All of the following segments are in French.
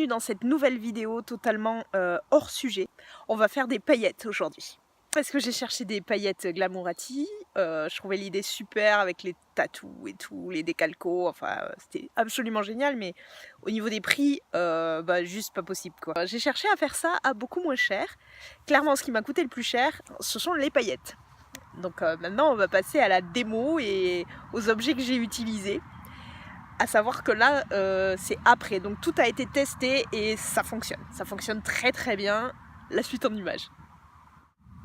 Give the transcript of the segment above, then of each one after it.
dans cette nouvelle vidéo totalement hors sujet. On va faire des paillettes aujourd'hui. Parce que j'ai cherché des paillettes Glamourati, je trouvais l'idée super avec les tatous et tout, les décalcos, enfin c'était absolument génial, mais au niveau des prix, juste pas possible quoi. J'ai cherché à faire ça à beaucoup moins cher. Clairement ce qui m'a coûté le plus cher, ce sont les paillettes. Donc maintenant on va passer à la démo et aux objets que j'ai utilisés. À savoir que là c'est après, donc tout a été testé et ça fonctionne très très bien. La suite en images.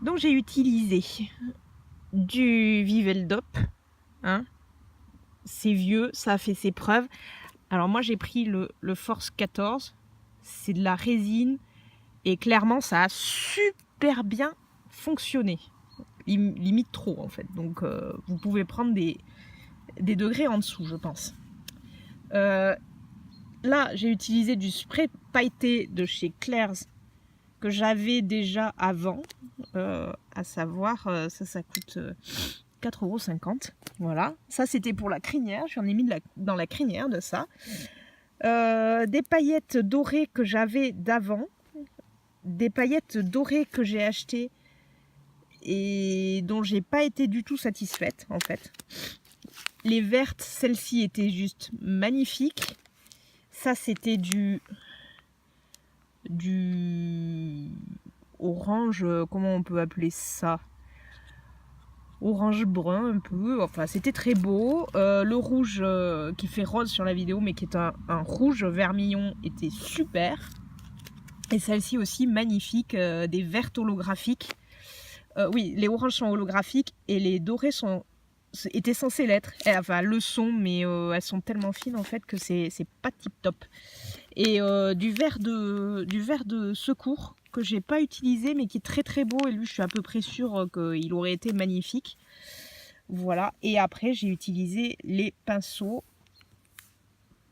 Donc j'ai utilisé du Viveldop, hein. C'est vieux, ça a fait ses preuves. Alors moi j'ai pris le Force 14, c'est de la résine et clairement ça a super bien fonctionné, limite trop en fait. Donc vous pouvez prendre des degrés en dessous je pense. Là j'ai utilisé du spray pailleté de chez Claire's que j'avais déjà avant, à savoir, ça coûte 4,50 €. Voilà, ça c'était pour la crinière, j'en ai mis dans la crinière de ça. Des paillettes dorées que j'avais d'avant, des paillettes dorées que j'ai achetées et dont j'ai pas été du tout satisfaite en fait. Les vertes, celles-ci étaient juste magnifiques. Ça c'était du orange, comment on peut appeler ça, orange brun un peu, enfin c'était très beau. Le rouge qui fait rose sur la vidéo mais qui est un rouge vermillon était super, et celle-ci aussi magnifique. Des vertes holographiques, oui les oranges sont holographiques et les dorés étaient censées l'être, enfin le sont, mais elles sont tellement fines en fait que c'est pas tip top. Et du verre de secours que j'ai pas utilisé mais qui est très très beau, et lui je suis à peu près sûre qu'il aurait été magnifique. Voilà, et après j'ai utilisé les pinceaux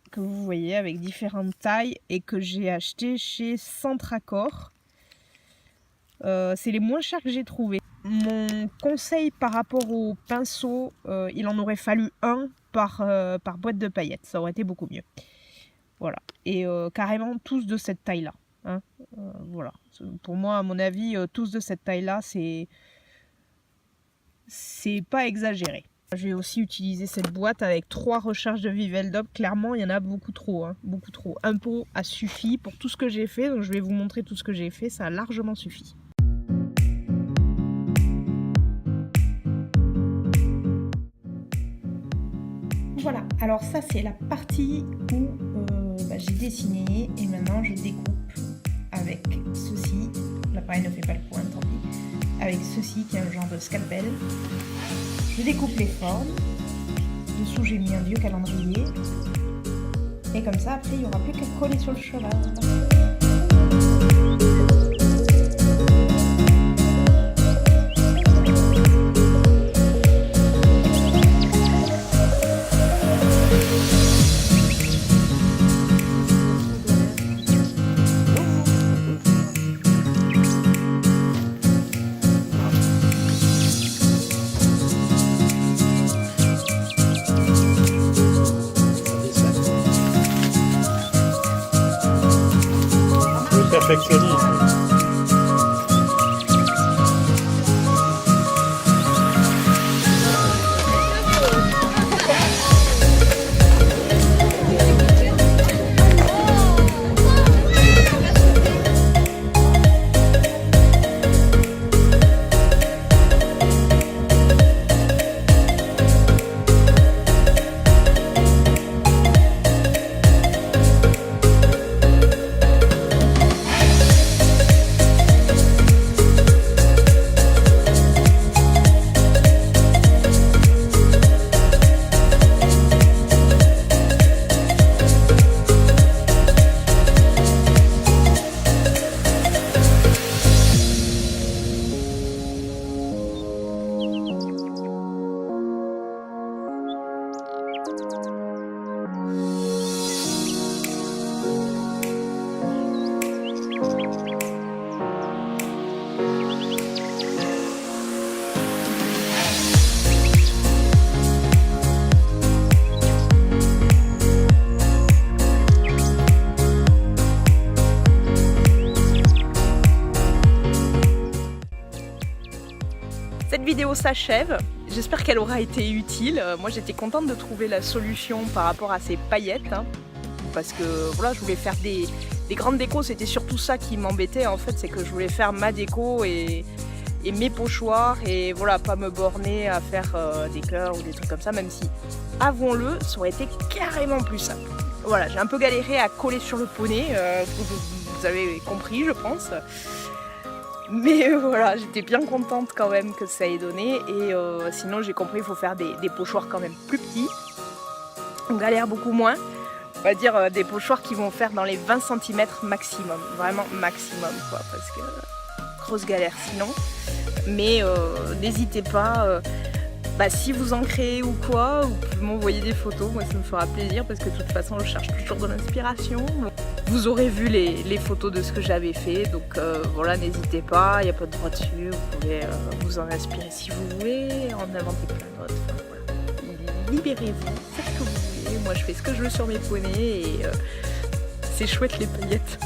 que vous voyez avec différentes tailles et que j'ai acheté chez Centracor. C'est les moins chers que j'ai trouvé. Mon conseil par rapport aux pinceaux, il en aurait fallu un par boîte de paillettes, ça aurait été beaucoup mieux. Voilà, et carrément tous de cette taille-là. Hein. Voilà, pour moi, à mon avis, tous de cette taille-là, c'est pas exagéré. J'ai aussi utilisé cette boîte avec 3 recharges de Viveldop. Clairement, il y en a beaucoup trop, hein, beaucoup trop. Un pot a suffi pour tout ce que j'ai fait, donc je vais vous montrer tout ce que j'ai fait, ça a largement suffi. Voilà, alors ça c'est la partie où j'ai dessiné, et maintenant je découpe avec ceci. L'appareil ne fait pas le point, tant pis. Avec ceci qui est un genre de scalpel. Je découpe les formes. Dessous j'ai mis un vieux calendrier. Et comme ça après il n'y aura plus qu'à coller sur le cheval. Perfectionniste. cette vidéo s'achève. J'espère qu'elle aura été utile. Moi j'étais contente de trouver la solution par rapport à ces paillettes. Hein, parce que voilà, je voulais faire des grandes décos. C'était surtout ça qui m'embêtait en fait. C'est que je voulais faire ma déco et mes pochoirs. Et voilà, pas me borner à faire des cœurs ou des trucs comme ça. Même si, avouons-le, ça aurait été carrément plus simple. Voilà, j'ai un peu galéré à coller sur le poney. Vous avez compris, je pense. Mais voilà, j'étais bien contente quand même que ça ait donné. Et sinon, j'ai compris, il faut faire des pochoirs quand même plus petits. On galère beaucoup moins. On va dire des pochoirs qui vont faire dans les 20 cm maximum. Vraiment maximum, quoi. Parce que grosse galère sinon. Mais n'hésitez pas. Si vous en créez ou quoi, vous pouvez m'envoyer des photos, moi ça me fera plaisir parce que de toute façon je cherche toujours de l'inspiration. Vous aurez vu les photos de ce que j'avais fait, donc voilà, n'hésitez pas, il n'y a pas de droit dessus, vous pouvez vous en inspirer si vous voulez, en inventer plein d'autres. Enfin, voilà. Libérez-vous, faites ce que vous voulez, moi je fais ce que je veux sur mes poneys et c'est chouette les paillettes.